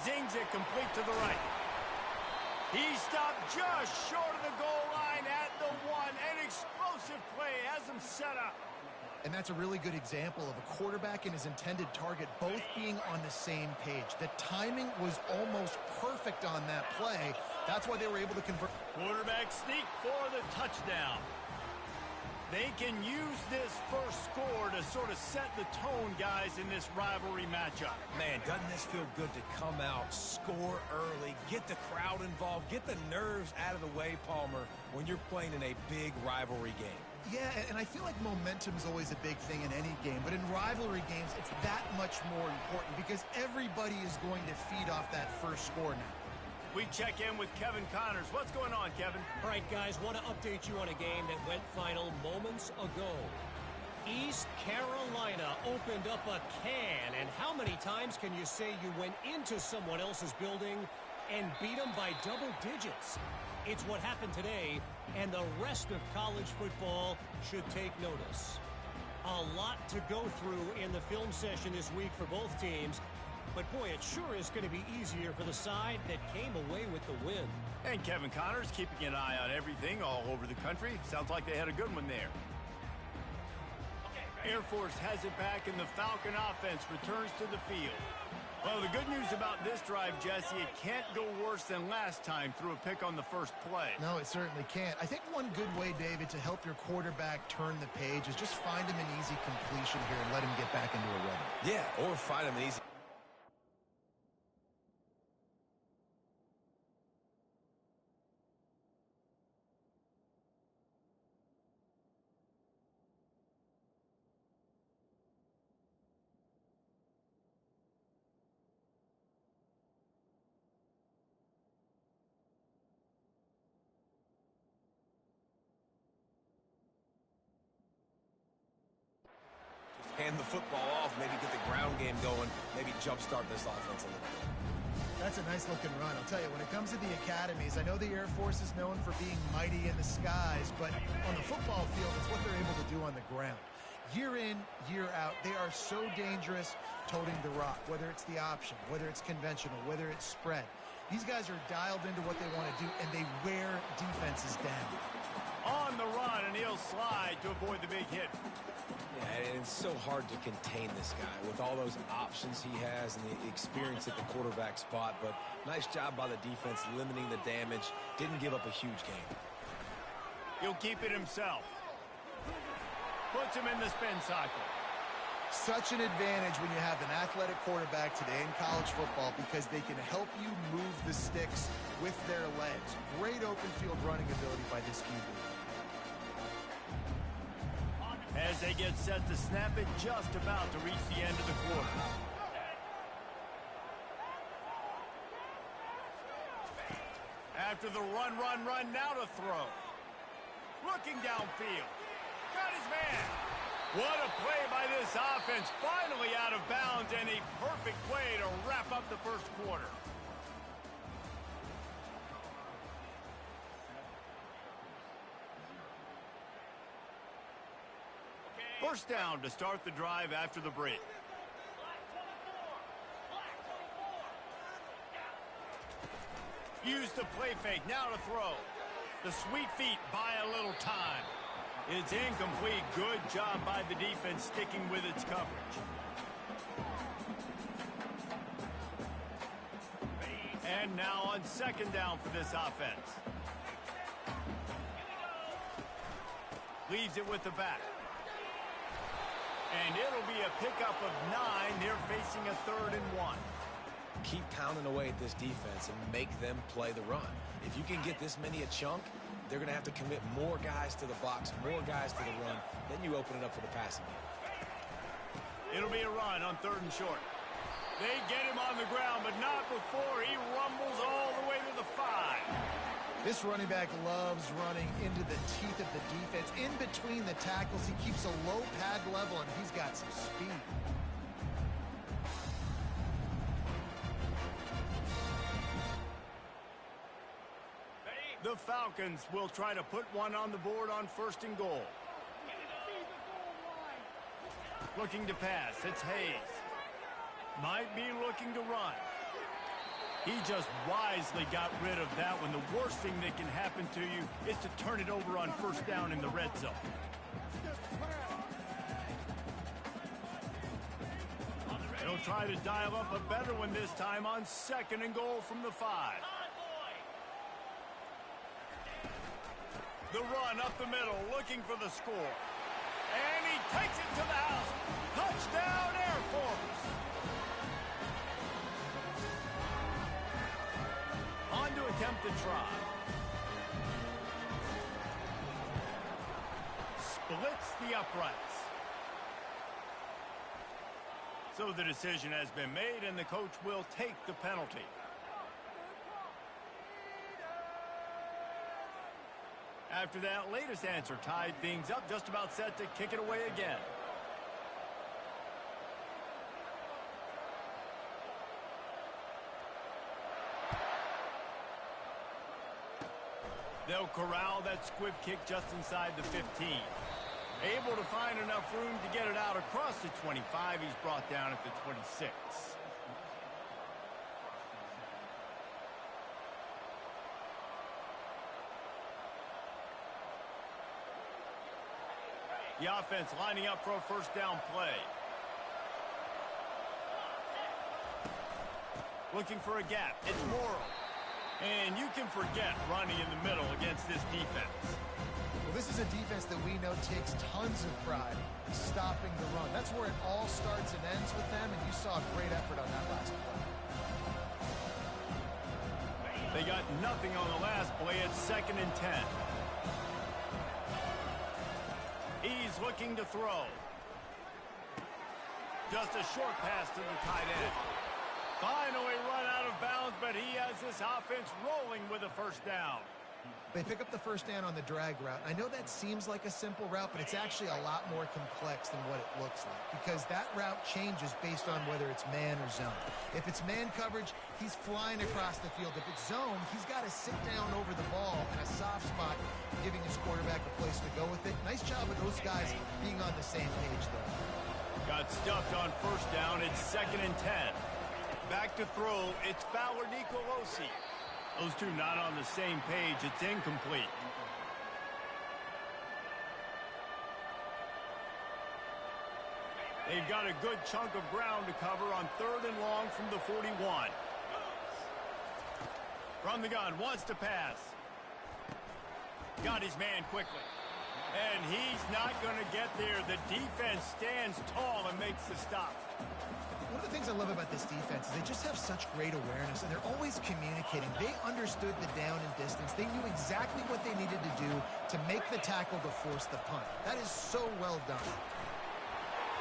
Zings it complete to the right. He stopped just short of the goal line at the 1. An explosive play has him set up. And that's a really good example of a quarterback and his intended target both being on the same page. The timing was almost perfect on that play. That's why they were able to convert. Quarterback sneak for the touchdown. They can use this first score to sort of set the tone, guys, in this rivalry matchup. Man, doesn't this feel good to come out, score early, get the crowd involved, get the nerves out of the way, Palmer, when you're playing in a big rivalry game? Yeah, and I feel like momentum is always a big thing in any game, but in rivalry games, it's that much more important because everybody is going to feed off that first score now. We check in with Kevin Connors. What's going on, Kevin? All right, guys, want to update you on a game that went final moments ago. East Carolina opened up a can, and how many times can you say you went into someone else's building and beat them by double digits? It's what happened today, and the rest of college football should take notice. A lot to go through in the film session this week for both teams, but boy, it sure is going to be easier for the side that came away with the win. And Kevin Connors keeping an eye on everything all over the country. Sounds like they had a good one there. Air Force has it back, and the Falcon offense returns to the field. Well, the good news about this drive, Jesse, it can't go worse than last time through a pick on the first play. No, it certainly can't. I think one good way, David, to help your quarterback turn the page is just find him an easy completion here and let him get back into a rhythm. Yeah, or find him an easy. Hand the football off, maybe get the ground game going, maybe jumpstart this offense a little bit. That's a nice looking run. I'll tell you, when it comes to the academies, I know the Air Force is known for being mighty in the skies, but on the football field, it's what they're able to do on the ground. Year in, year out, they are so dangerous toting the rock, whether it's the option, whether it's conventional, whether it's spread. These guys are dialed into what they want to do, and they wear defenses down. On the run, and he'll slide to avoid the big hit. Yeah, and it's so hard to contain this guy with all those options he has and the experience at the quarterback spot, but nice job by the defense limiting the damage. Didn't give up a huge game. He'll keep it himself. Puts him in the spin cycle. Such an advantage when you have an athletic quarterback today in college football because they can help you move the sticks with their legs. Great open field running ability by this QB. As they get set to snap it, just about to reach the end of the quarter. After the run, now to throw. Looking downfield. Got his man. What a play by this offense. Finally out of bounds, and a perfect play to wrap up the first quarter. First down to start the drive after the break. Use the play fake, now to throw. The sweet feet buy a little time. It's incomplete. Good job by the defense sticking with its coverage. And now on second down for this offense. Leaves it with the back. And it'll be a pickup of 9. They're facing a 3rd and 1. Keep pounding away at this defense and make them play the run. If you can get this many a chunk, they're going to have to commit more guys to the box, more guys to the run. Then you open it up for the passing game. It'll be a run on 3rd and short. They get him on the ground, but not before he rumbles all the way to the 5. This running back loves running into the teeth of the defense. In between the tackles, he keeps a low pad level, and he's got some speed. The Falcons will try to put one on the board on 1st and goal. Looking to pass, it's Hayes. Might be looking to run. He just wisely got rid of that one. The worst thing that can happen to you is to turn it over on first down in the red zone. They'll try to dial up a better one this time on 2nd and goal from the 5. The run up the middle, looking for the score. And he takes it to the house. Touchdown, Air Force. On to attempt the try. Splits the uprights. So the decision has been made, and the coach will take the penalty. After that latest answer tied things up, just about set to kick it away again. They'll corral that squib kick just inside the 15. Able to find enough room to get it out across the 25. He's brought down at the 26. The offense lining up for a first down play. Looking for a gap. It's Morrow. And you can forget running in the middle against this defense. Well, this is a defense that we know takes tons of pride in stopping the run. That's where it all starts and ends with them, and you saw a great effort on that last play. They got nothing on the last play. It's 2nd and 10. He's looking to throw. Just a short pass to the tight end. Finally run out of bounds, but he has this offense rolling with a first down. They pick up the first down on the drag route. I know that seems like a simple route, but it's actually a lot more complex than what it looks like, because that route changes based on whether it's man or zone. If it's man coverage, he's flying across the field. If it's zone, he's got to sit down over the ball in a soft spot, giving his quarterback a place to go with it. Nice job of those guys being on the same page, though. Got stuffed on first down. It's 2nd and 10. Back to throw. It's Fowler Nicolosi. Those two not on the same page. It's incomplete. They've got a good chunk of ground to cover on 3rd and long from the 41. From the gun, wants to pass. Got his man quickly. And he's not going to get there. The defense stands tall and makes the stop. One of the things I love about this defense is they just have such great awareness, and they're always communicating. They understood the down and distance. They knew exactly what they needed to do to make the tackle to force the punt. That is so well done.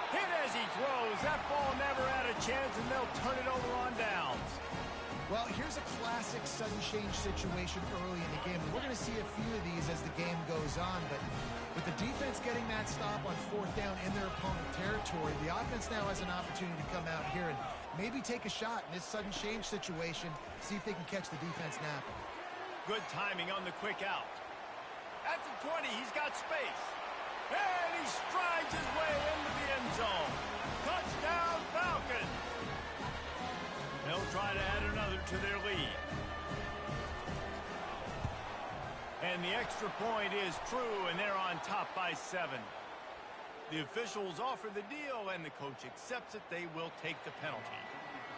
Hit as he throws. That ball never had a chance, and they'll turn it over on downs. Well, here's a classic sudden change situation early in the game. We're going to see a few of these as the game goes on, but with the defense getting that stop on 4th down in their opponent territory, the offense now has an opportunity to come out here and maybe take a shot in this sudden change situation, see if they can catch the defense napping. Good timing on the quick out. At the 20, he's got space. And he strides his way into the end zone. Touchdown, Falcons! They'll try to add another to their lead. And the extra point is true, and they're on top by 7. The officials offer the deal, and the coach accepts it. They will take the penalty.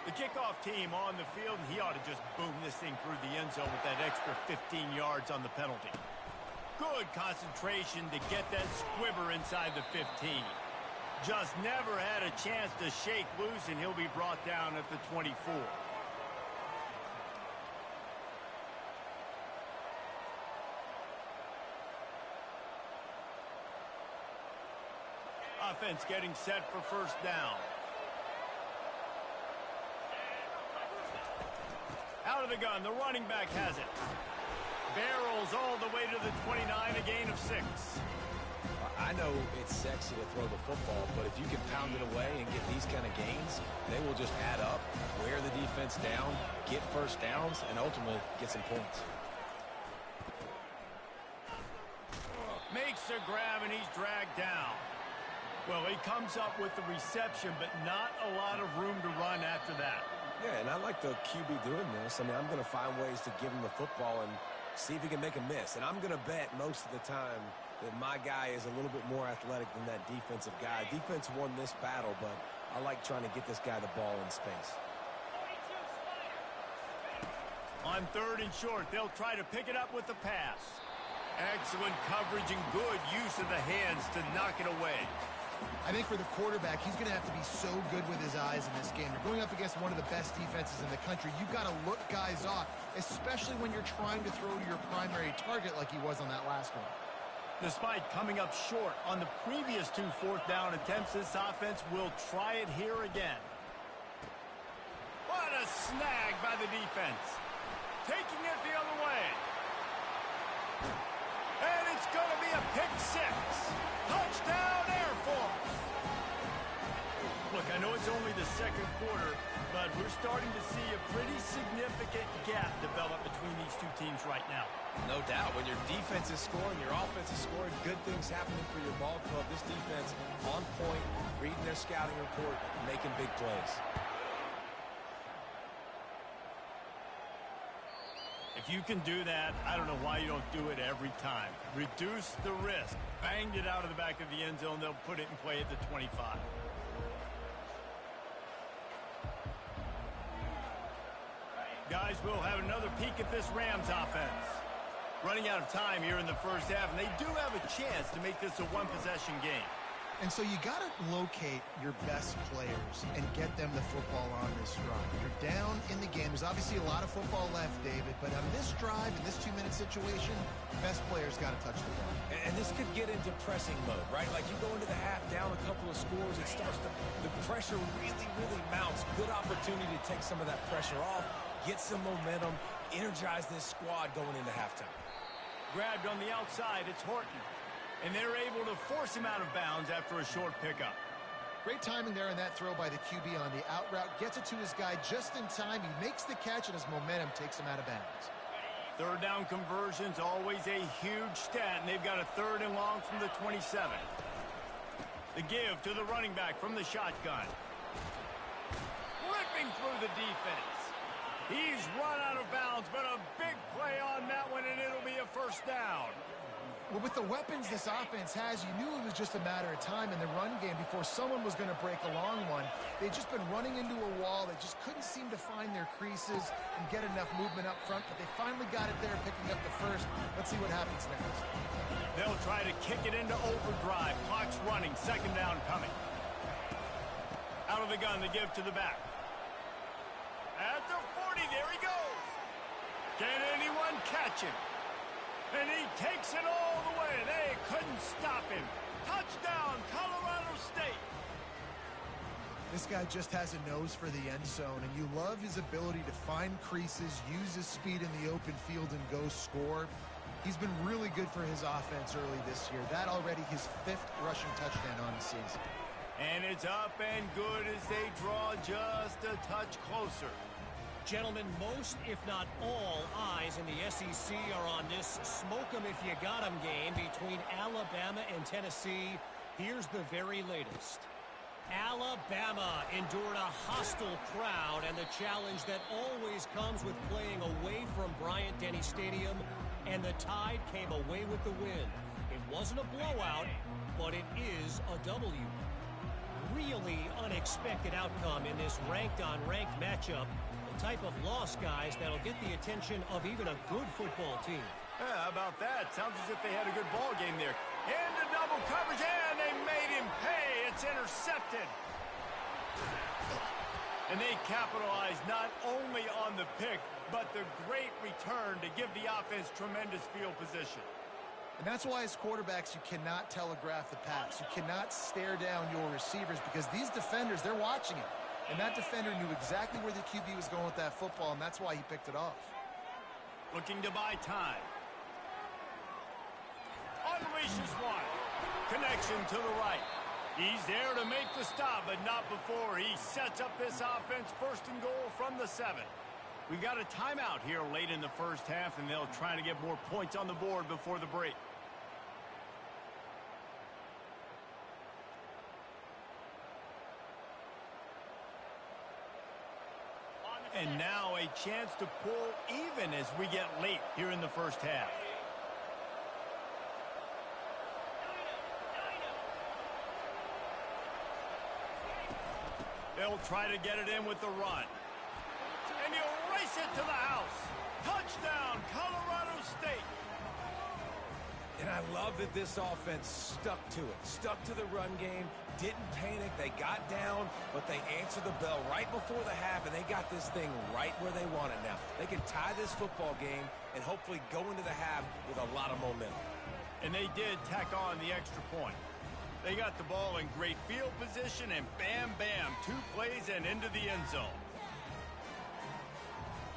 The kickoff team on the field, and he ought to just boom this thing through the end zone with that extra 15 yards on the penalty. Good concentration to get that squibber inside the 15. Just never had a chance to shake loose, and he'll be brought down at the 24. Offense getting set for first down. Out of the gun, the running back has it. Barrels all the way to the 29, a gain of 6. I know it's sexy to throw the football, but if you can pound it away and get these kind of gains, they will just add up, wear the defense down, get first downs, and ultimately get some points. Makes a grab, and he's dragged down. Well, he comes up with the reception, but not a lot of room to run after that. Yeah, and I like the QB doing this. I mean, I'm going to find ways to give him the football and see if he can make a miss. And I'm going to bet most of the time that my guy is a little bit more athletic than that defensive guy. Defense won this battle, but I like trying to get this guy the ball in space. On 3rd and short, they'll try to pick it up with the pass. Excellent coverage and good use of the hands to knock it away. I think for the quarterback, he's going to have to be so good with his eyes in this game. You're going up against one of the best defenses in the country. You've got to look guys off, especially when you're trying to throw to your primary target like he was on that last one. Despite coming up short on the previous 2 4th-down attempts, this offense will try it here again. What a snag by the defense. Taking it the other way. And it's going to be a pick 6. Touchdown, Air Force. Look, I know it's only the 2nd quarter, but we're starting to see a pretty significant gap develop between these two teams right now. No doubt. When your defense is scoring, your offense is scoring, good things happening for your ball club. This defense on point, reading their scouting report, making big plays. If you can do that, I don't know why you don't do it every time. Reduce the risk. Banged it out of the back of the end zone. They'll put it in play at the 25. Guys, we'll have another peek at this Rams offense. Running out of time here in the first half, and they do have a chance to make this a one-possession game. And so you got to locate your best players and get them the football on this drive. You're down in the game. There's obviously a lot of football left, David, but on this drive, in this 2-minute situation, best players got to touch the ball. And this could get into pressing mode, right? Like you go into the half down a couple of scores, it starts to, the pressure really, really mounts. Good opportunity to take some of that pressure off, get some momentum, energize this squad going into halftime. Grabbed on the outside, it's Horton. And they're able to force him out of bounds after a short pickup. Great timing there in that throw by the QB on the out route. Gets it to his guy just in time. He makes the catch, and his momentum takes him out of bounds. 3rd down conversions, always a huge stat, and they've got a 3rd and long from the 27. The give to the running back from the shotgun. Ripping through the defense. He's run out of bounds, but a big play on that one, and it'll be a 1st down. Well, with the weapons this offense has, you knew it was just a matter of time in the run game before someone was going to break a long one. They'd just been running into a wall. They just couldn't seem to find their creases and get enough movement up front, but they finally got it there, picking up the 1st. Let's see what happens next. They'll try to kick it into overdrive. Clock's running. 2nd down coming. Out of the gun, the give to the back. At the 40, there he goes. Can anyone catch him? And he takes it all the way. They couldn't stop him. Touchdown, Colorado State. This guy just has a nose for the end zone, and you love his ability to find creases, use his speed in the open field, and go score. He's been really good for his offense early this year. That already his 5th rushing touchdown on the season. And it's up and good as they draw just a touch closer. Gentlemen, most, if not all, eyes in the SEC are on this smoke 'em if you got 'em game between Alabama and Tennessee. Here's the very latest. Alabama endured a hostile crowd and the challenge that always comes with playing away from Bryant-Denny Stadium, and the Tide came away with the win. It wasn't a blowout, but it is a W. Really unexpected outcome in this ranked-on-ranked matchup. The type of loss, guys, that'll get the attention of even a good football team. Yeah, how about that? Sounds as if they had a good ball game there. Into double coverage, and they made him pay. It's intercepted. And they capitalized not only on the pick, but the great return to give the offense tremendous field position. And that's why as quarterbacks, you cannot telegraph the pass. You cannot stare down your receivers because these defenders, they're watching it. And that defender knew exactly where the QB was going with that football, and that's why he picked it off. Looking to buy time. Unleashes one. Connection to the right. He's there to make the stop, but not before he sets up this offense. 1st and goal from the 7. We've got a timeout here late in the first half, and they'll try to get more points on the board before the break. On And now a chance to pull even as we get late here in the first half. They'll try to get it in with the run. And he'll race it to the house. Touchdown, Colorado State. And I love that this offense stuck to it, stuck to the run game, didn't panic. They got down, but they answered the bell right before the half, and they got this thing right where they want it now. They can tie this football game and hopefully go into the half with a lot of momentum. And they did tack on the extra point. They got the ball in great field position, and bam, bam, 2 plays and into the end zone.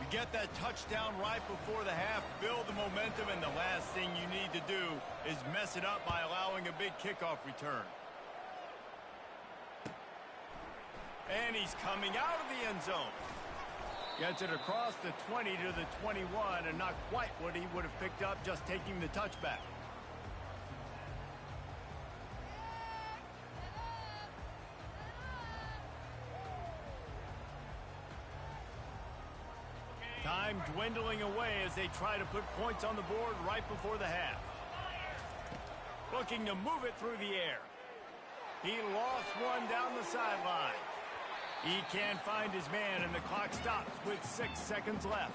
You get that touchdown right before the half, build the momentum, and the last thing you need to do is mess it up by allowing a big kickoff return. And he's coming out of the end zone. Gets it across the 20 to the 21, and not quite what he would have picked up just taking the touchback. Time dwindling away as they try to put points on the board right before the half. Looking to move it through the air. He lost one down the sideline. He can't find his man, and the clock stops with 6 seconds left.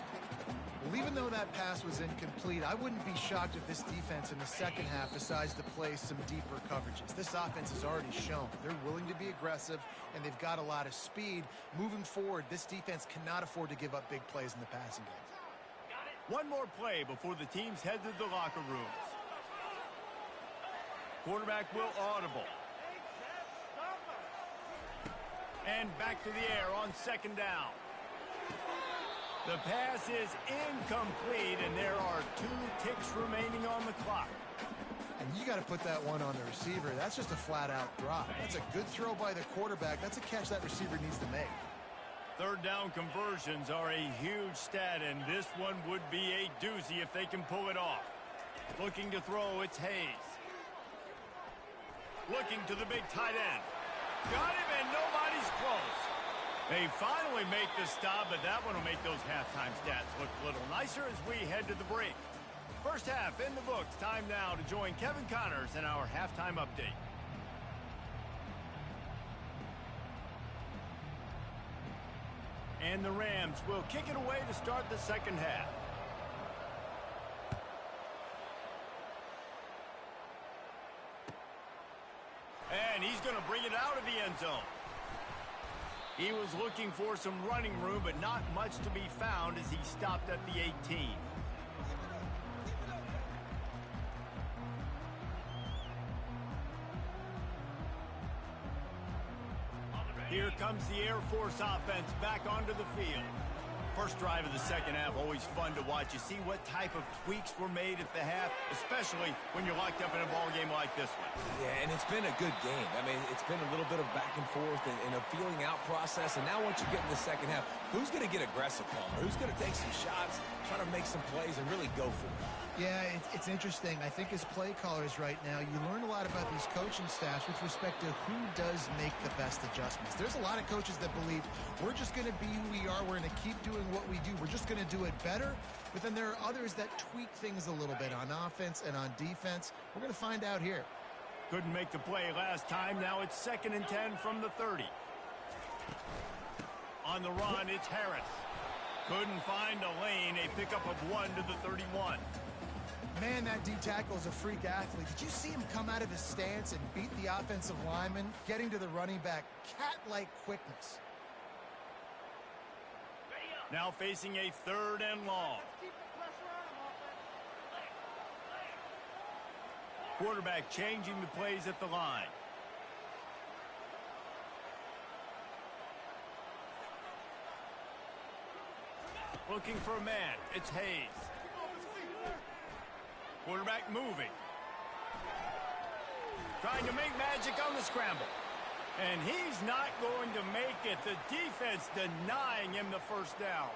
Well, even though that pass was incomplete, I wouldn't be shocked if this defense in the second half decides to play some deeper coverages. This offense has already shown they're willing to be aggressive, and they've got a lot of speed. Moving forward, this defense cannot afford to give up big plays in the passing game. One more play before the teams head to the locker rooms. Quarterback will audible. And back to the air on second down. The pass is incomplete, and there are 2 ticks remaining on the clock. And you got to put that one on the receiver. That's just a flat-out drop. That's a good throw by the quarterback. That's a catch that receiver needs to make. Third down conversions are a huge stat, and this one would be a doozy if they can pull it off. Looking to throw, it's Hayes. Looking to the big tight end. Got him, and nobody's close. They finally make the stop, but that one will make those halftime stats look a little nicer as we head to the break. First half in the books. Time now to join Kevin Connors in our halftime update. And the Rams will kick it away to start the second half. And he's going to bring it out of the end zone. He was looking for some running room, but not much to be found as he stopped at the 18. Here comes the Air Force offense back onto the field. First drive of the second half, always fun to watch. You see what type of tweaks were made at the half, especially when you're locked up in a ball game like this one. Yeah, and it's been a good game. I mean, it's been a little bit of back and forth and a feeling out process. And now once you get in the second half, who's going to get aggressive, Palmer? Who's going to take some shots, try to make some plays, and really go for it? Yeah, it's interesting. I think as play callers right now, you learn a lot about these coaching staffs with respect to who does make the best adjustments. There's a lot of coaches that believe we're just going to be who we are. We're going to keep doing what we do. We're just going to do it better. But then there are others that tweak things a little bit on offense and on defense. We're going to find out here. Couldn't make the play last time. Now it's 2nd and 10 from the 30. On the run, it's Harris. Couldn't find a lane. A pickup of 1 to the 31. Man, that D-tackle is a freak athlete. Did you see him come out of his stance and beat the offensive lineman, getting to the running back? Cat-like quickness. Now facing a 3rd and long. Quarterback changing the plays at the line. Looking for a man. It's Hayes. Quarterback moving. Trying to make magic on the scramble. And he's not going to make it. The defense denying him the first down.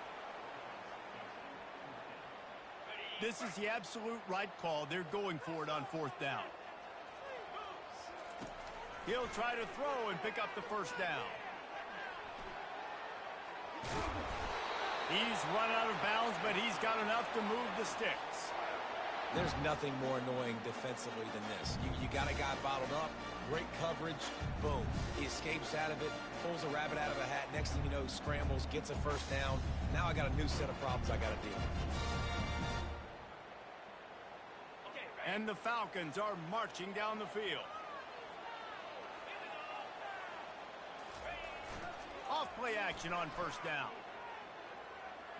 This is the absolute right call. They're going for it on 4th down. He'll try to throw and pick up the first down. He's run out of bounds, but he's got enough to move the sticks. There's nothing more annoying defensively than this. You got a guy bottled up, great coverage, boom. He escapes out of it, pulls a rabbit out of a hat. Next thing you know, scrambles, gets a first down. Now I got a new set of problems I got to deal with. And the Falcons are marching down the field. Off play action on first down.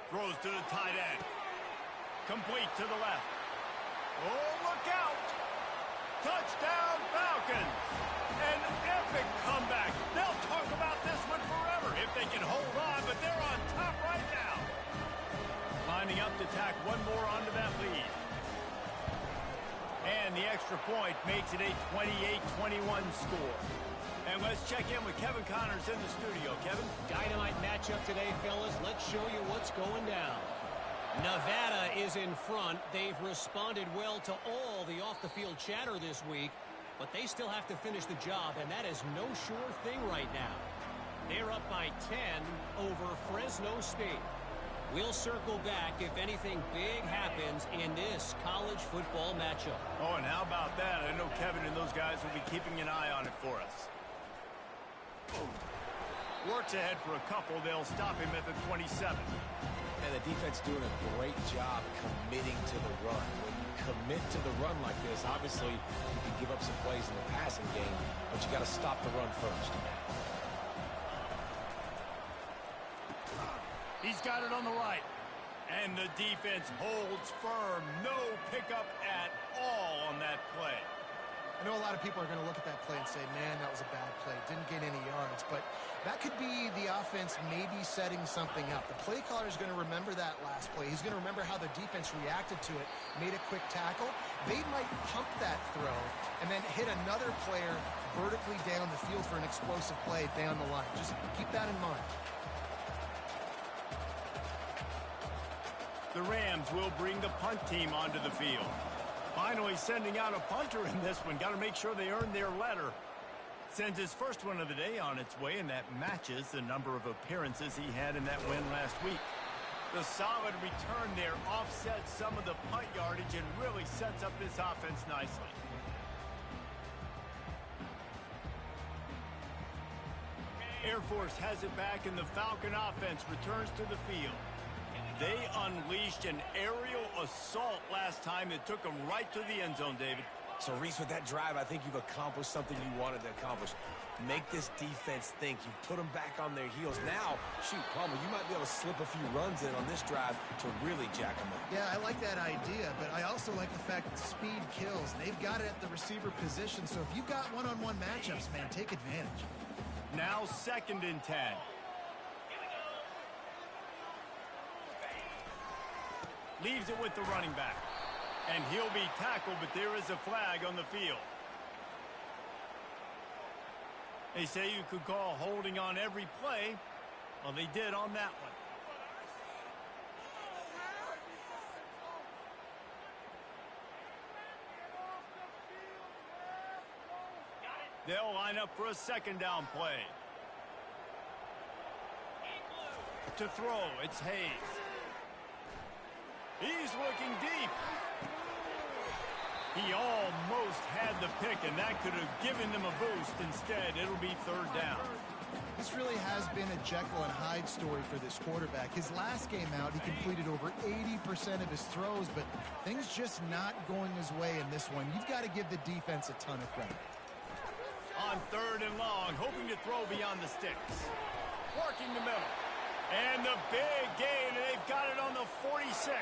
Throws to the tight end. Complete to the left. Oh, look out! Touchdown Falcons! An epic comeback. They'll talk about this one forever if they can hold on, but they're on top right now. Lining up to tack one more onto that lead. And the extra point makes it a 28-21 score. And let's check in with Kevin Connors in the studio. Kevin? Dynamite matchup today, fellas. Let's show you what's going down. Nevada is in front. They've responded well to all the off-the-field chatter this week, but they still have to finish the job, and that is no sure thing right now. They're up by 10 over Fresno State. We'll circle back if anything big happens in this college football matchup. Oh, and how about that? I know Kevin and those guys will be keeping an eye on it for us. Works ahead for a couple. They'll stop him at the 27. And the defense doing a great job committing to the run. When you commit to the run like this, obviously you can give up some plays in the passing game, but you got to stop the run first. He's got it on the right. And the defense holds firm. No pickup at all on that play. I know a lot of people are going to look at that play and say, man, that was a bad play. Didn't gain any yards. But that could be the offense maybe setting something up. The play caller is going to remember that last play. He's going to remember how the defense reacted to it, made a quick tackle. They might pump that throw and then hit another player vertically down the field for an explosive play down the line. Just keep that in mind. The Rams will bring the punt team onto the field. Finally sending out a punter in this one. Got to make sure they earn their letter. Sends his first one of the day on its way, and that matches the number of appearances he had in that win last week. The solid return there offsets some of the punt yardage and really sets up this offense nicely. Air Force has it back, and the Falcon offense returns to the field. They unleashed an aerial assault last time that took them right to the end zone, David. So, Reese, with that drive, I think you've accomplished something you wanted to accomplish. Make this defense think. You put them back on their heels. Now, shoot, Palmer, you might be able to slip a few runs in on this drive to really jack them up. Yeah, I like that idea, but I also like the fact that speed kills. They've got it at the receiver position, so if you've got one-on-one matchups, man, take advantage. Now 2nd and 10. Leaves it with the running back. And he'll be tackled, but there is a flag on the field. They say you could call holding on every play. Well, they did on that one. They'll line up for a 2nd down play. To throw, it's Hayes. He's looking deep. He almost had the pick, and that could have given them a boost. Instead, it'll be 3rd down. This really has been a Jekyll and Hyde story for this quarterback. His last game out, he completed over 80% of his throws, but things just not going his way in this one. You've got to give the defense a ton of credit. On 3rd and long, hoping to throw beyond the sticks. Working the middle. And the big gain, and they've got it on the 46.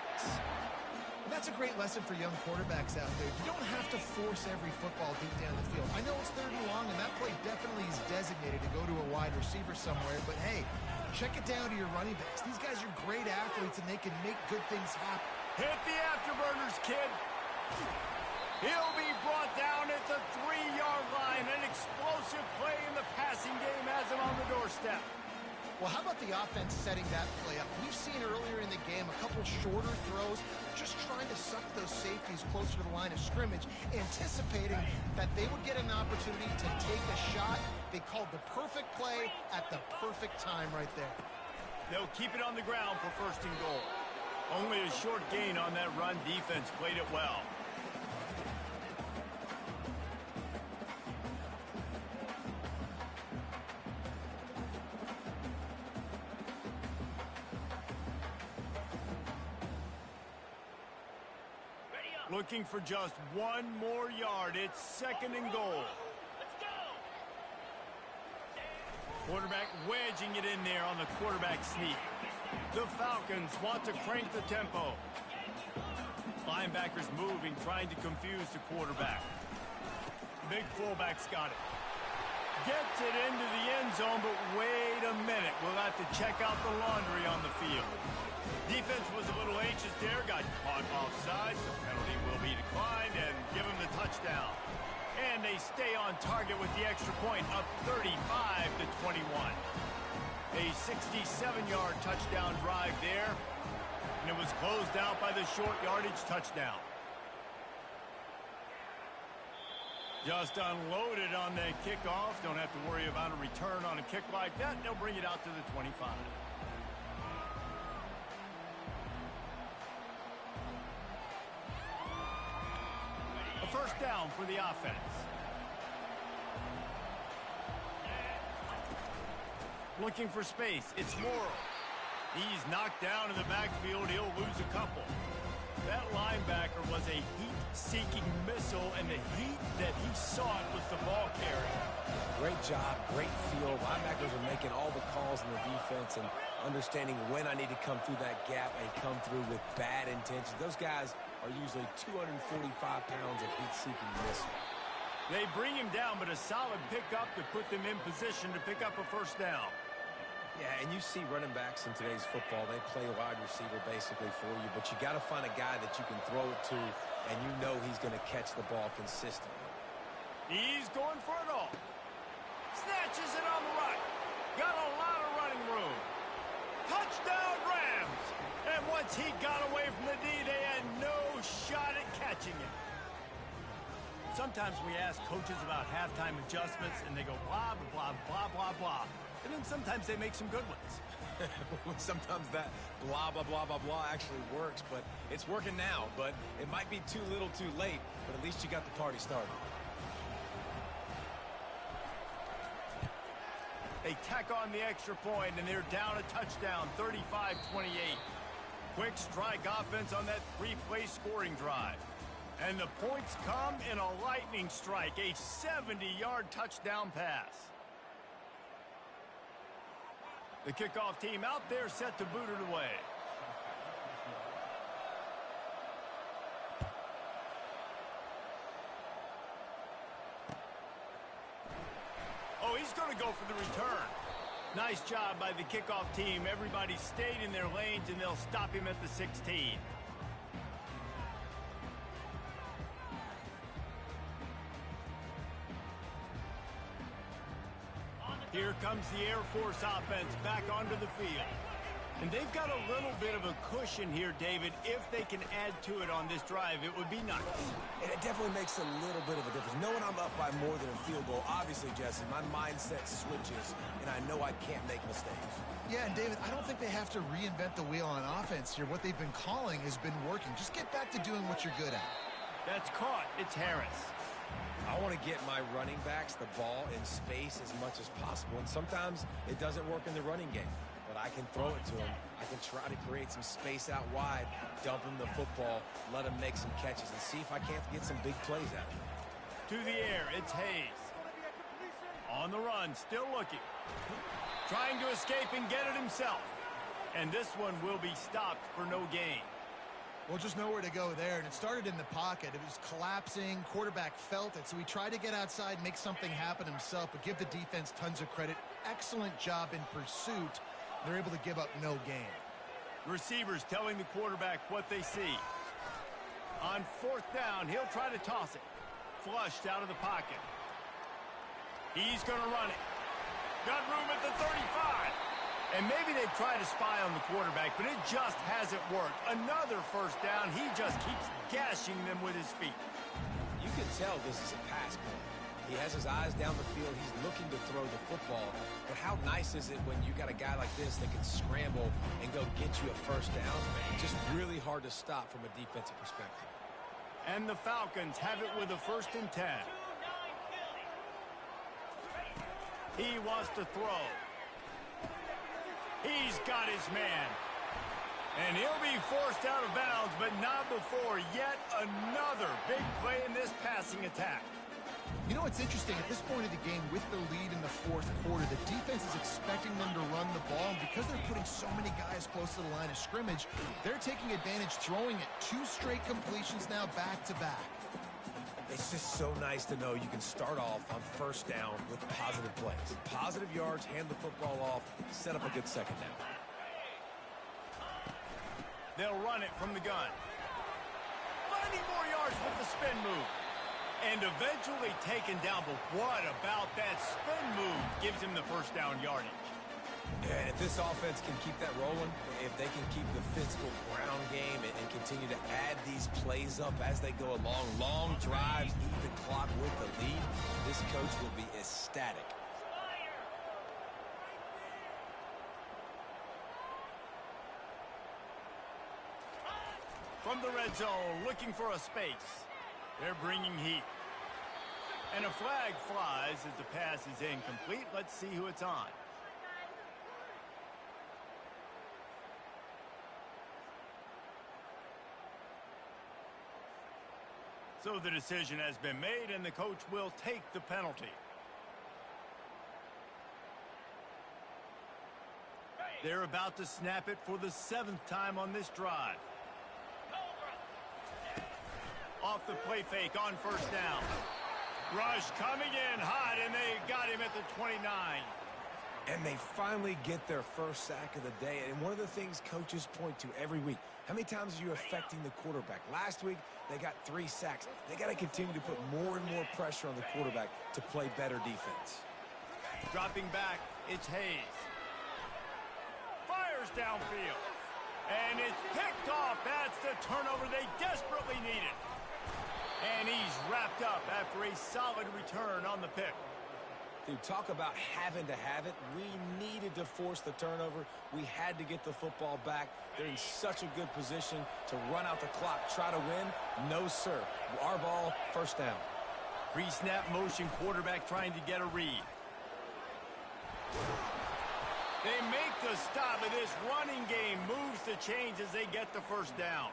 That's a great lesson for young quarterbacks out there. You don't have to force every football deep down the field. I know it's 3rd and long, and that play definitely is designated to go to a wide receiver somewhere, but hey, check it down to your running backs. These guys are great athletes, and they can make good things happen. Hit the afterburners, kid. He'll be brought down at the 3-yard line. An explosive play in the passing game has him on the doorstep. Well, how about the offense setting that play up? We've seen earlier in the game a couple shorter throws, just trying to suck those safeties closer to the line of scrimmage, anticipating that they would get an opportunity to take a shot. They called the perfect play at the perfect time right there. They'll keep it on the ground for first and goal. Only a short gain on that run. Defense played it well. Looking for just one more yard. It's second and goal. Quarterback wedging it in there on the quarterback sneak. The Falcons want to crank the tempo. Linebackers moving, trying to confuse the quarterback. Big fullback's got it. Gets it into the end zone, but wait a minute. We'll have to check out the laundry on the field. Defense was a little anxious there, got caught offside. The penalty will be declined and give them the touchdown. And they stay on target with the extra point, up 35-21. A 67-yard touchdown drive there, and it was closed out by the short yardage touchdown. Just unloaded on that kickoff. Don't have to worry about a return on a kick like that. They'll bring it out to the 25. A first down for the offense. Looking for space. It's Morrow. He's knocked down in the backfield. He'll lose a couple. That linebacker was a heat-seeking missile, and the heat that he sought was the ball carrier. Great job, great feel. Linebackers are making all the calls in the defense and understanding when I need to come through that gap and come through with bad intentions. Those guys are usually 245 pounds of heat-seeking missile. They bring him down, but a solid pickup to put them in position to pick up a first down. Yeah, and you see running backs in today's football, they play wide receiver basically for you, but you got to find a guy that you can throw it to, and you know he's going to catch the ball consistently. He's going for it all. Snatches it on the right. Got a lot of running room. Touchdown, Rams! And once he got away from the D, they had no shot at catching it. Sometimes we ask coaches about halftime adjustments, and they go blah, blah, blah, blah, blah. And then sometimes they make some good ones. Sometimes that blah, blah, blah, blah, blah actually works, but it's working now. But it might be too little too late, but at least you got the party started. They tack on the extra point, and they're down a touchdown, 35-28. Quick strike offense on that three-play scoring drive. And the points come in a lightning strike, a 70-yard touchdown pass. The kickoff team out there set to boot it away. Oh, he's going to go for the return. Nice job by the kickoff team. Everybody stayed in their lanes, and they'll stop him at the 16. Here comes the Air Force offense back onto the field. And they've got a little bit of a cushion here, David. If they can add to it on this drive, it would be nice. And it definitely makes a little bit of a difference. Knowing I'm up by more than a field goal, obviously, Jesse, my mindset switches, and I know I can't make mistakes. Yeah, and David, I don't think they have to reinvent the wheel on offense here. What they've been calling has been working. Just get back to doing what you're good at. That's caught. It's Harris. I want to get my running backs the ball in space as much as possible, and sometimes it doesn't work in the running game, but I can throw it to them. I can try to create some space out wide, dump him the football, let him make some catches, and see if I can't get some big plays out of him. To the air, it's Hayes. On the run, still looking. Trying to escape and get it himself. And this one will be stopped for no gain. Well, just nowhere to go there, and it started in the pocket. It was collapsing. Quarterback felt it, so he tried to get outside, make something happen himself, but give the defense tons of credit. Excellent job in pursuit. They're able to give up no gain. Receivers telling the quarterback what they see. On fourth down, he'll try to toss it. Flushed out of the pocket. He's going to run it. Got room at the 35. And maybe they've tried to spy on the quarterback, but it just hasn't worked. Another first down. He just keeps gashing them with his feet. You can tell this is a pass play. He has his eyes down the field. He's looking to throw the football. But how nice is it when you got a guy like this that can scramble and go get you a first down? Just really hard to stop from a defensive perspective. And the Falcons have it with a 1st and 10. He wants to throw. He's got his man. And he'll be forced out of bounds, but not before yet another big play in this passing attack. You know, it's interesting. At this point of the game, with the lead in the 4th quarter, the defense is expecting them to run the ball. And because they're putting so many guys close to the line of scrimmage, they're taking advantage, throwing it. 2 straight completions now back-to-back. It's just so nice to know you can start off on 1st down with positive plays. Positive yards, hand the football off, set up a good 2nd down. They'll run it from the gun. Finding more yards with the spin move. And eventually taken down, but what about that spin move gives him the 1st down yardage? And if this offense can keep that rolling, if they can keep the physical ground game and continue to add these plays up as they go along, long drives, even clock with the lead, this coach will be ecstatic. From the red zone, looking for a space. They're bringing heat. And a flag flies as the pass is incomplete. Let's see who it's on. So the decision has been made, and the coach will take the penalty. They're about to snap it for the 7th time on this drive. Off the play fake on 1st down. Rush coming in hot, and they got him at the 29. And they finally get their 1st sack of the day. And one of the things coaches point to every week, how many times are you affecting the quarterback? Last week, they got 3 sacks. They got to continue to put more and more pressure on the quarterback to play better defense. Dropping back, it's Hayes. Fires downfield. And it's picked off. That's the turnover they desperately needed. And he's wrapped up after a solid return on the pick. Dude, talk about having to have it. We needed to force the turnover. We had to get the football back. They're in such a good position to run out the clock, try to win. No, sir. Our ball, 1st down. Pre-snap motion, quarterback trying to get a read. They make the stop, and this running game moves the chains as they get the 1st down.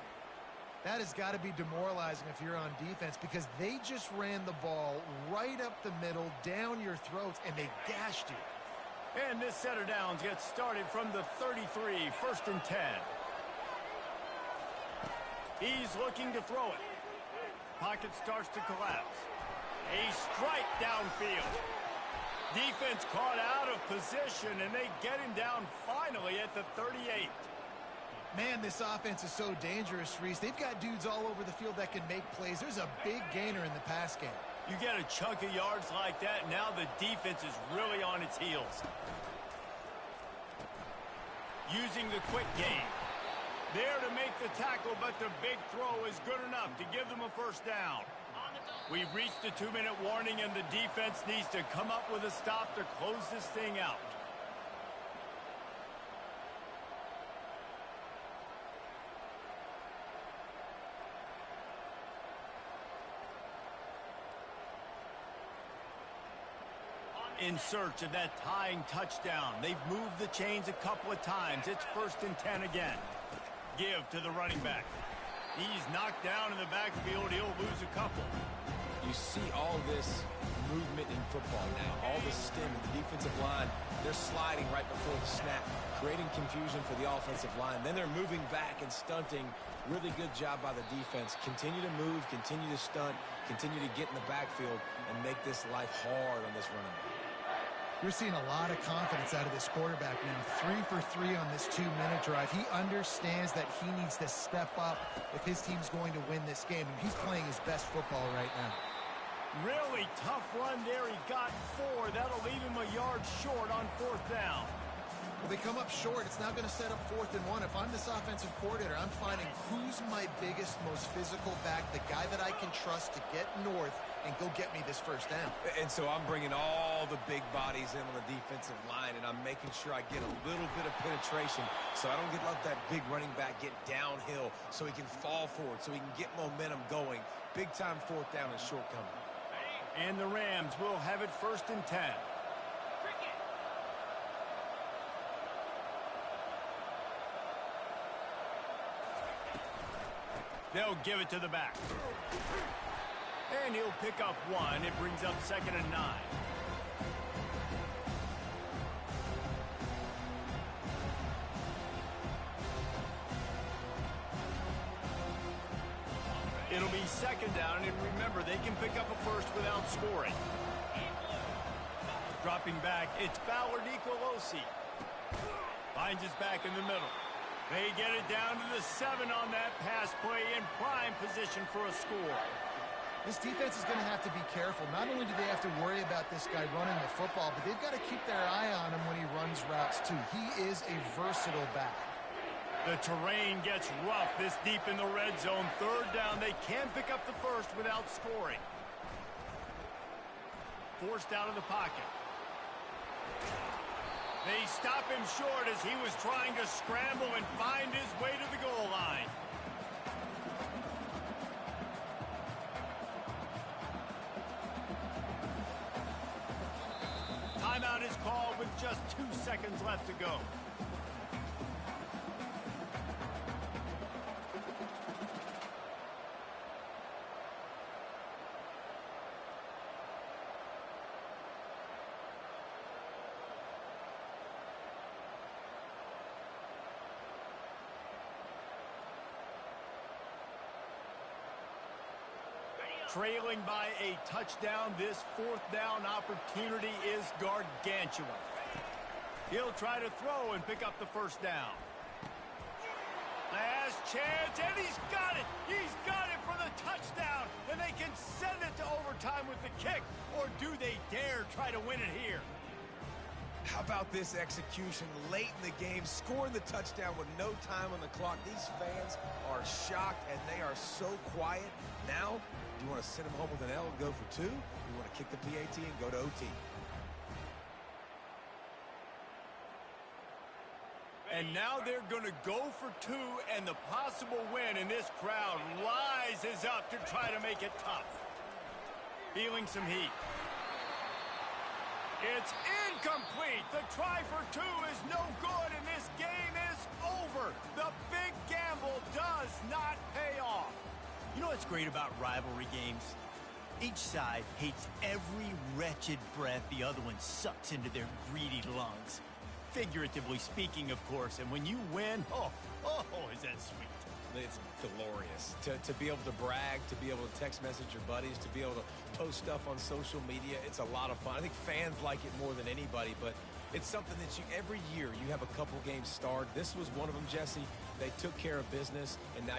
That has got to be demoralizing if you're on defense, because they just ran the ball right up the middle, down your throats, and they gashed you. And this set of downs gets started from the 33, 1st and 10. He's looking to throw it. Pocket starts to collapse. A strike downfield. Defense caught out of position, and they get him down finally at the 38. Man, this offense is so dangerous, Reese. They've got dudes all over the field that can make plays. There's a big gainer in the pass game. You get a chunk of yards like that, now the defense is really on its heels. Using the quick game. There to make the tackle, but the big throw is good enough to give them a 1st down. We've reached the 2-minute warning, and the defense needs to come up with a stop to close this thing out. In search of that tying touchdown. They've moved the chains a couple of times. It's 1st and 10 again. Give to the running back. He's knocked down in the backfield. He'll lose a couple. You see all this movement in football now. All the stim in the defensive line. They're sliding right before the snap, creating confusion for the offensive line. Then they're moving back and stunting. Really good job by the defense. Continue to move, continue to stunt, continue to get in the backfield, and make this life hard on this running back. You're seeing a lot of confidence out of this quarterback now. 3 for 3 on this 2-minute drive. He understands that he needs to step up if his team's going to win this game, and he's playing his best football right now. Really tough run there. He got 4. That'll leave him a yard short on 4th down. Well, they come up short. It's now going to set up 4th and 1. If I'm this offensive coordinator, I'm finding who's my biggest, most physical back, the guy that I can trust to get north and go get me this first down. And so I'm bringing all the big bodies in on the defensive line, and I'm making sure I get a little bit of penetration so I don't let that big running back get downhill so he can fall forward, so he can get momentum going. Big-time 4th down and shortcoming. And the Rams will have it 1st and 10. They'll give it to the back. And he'll pick up 1. It brings up 2nd and 9. It'll be 2nd down, and remember, they can pick up a first without scoring. Dropping back, it's Fowler Nicolosi. Finds his back in the middle. They get it down to the 7 on that pass play in prime position for a score. This defense is going to have to be careful. Not only do they have to worry about this guy running the football, but they've got to keep their eye on him when he runs routes too. He is a versatile back. The terrain gets rough this deep in the red zone. 3rd down, they can pick up the first without scoring. Forced out of the pocket. They stop him short as he was trying to scramble and find his way to the goal line. Timeout is called with just 2 seconds left to go. Trailing by a touchdown, this 4th down opportunity is gargantuan. He'll try to throw and pick up the first down. Last chance, and he's got it! He's got it for the touchdown, and they can send it to overtime with the kick, or do they dare try to win it here? How about this execution late in the game, scoring the touchdown with no time on the clock? These fans are shocked, and they are so quiet. Now, do you want to send them home with an L and go for 2? You want to kick the PAT and go to OT? And now they're going to go for 2, and the possible win, and this crowd rises up to try to make it tough. Feeling some heat. It's incomplete. The try for 2 is no good, and this game is over. The big gamble does not pay off. You know what's great about rivalry games? Each side hates every wretched breath the other one sucks into their greedy lungs. Figuratively speaking, of course, and when you win, oh, is that sweet. It's glorious to be able to brag, to be able to text message your buddies, to be able to post stuff on social media. It's a lot of fun. I think fans like it more than anybody, but it's something that every year you have a couple games starred. This was one of them, Jesse. They took care of business, and now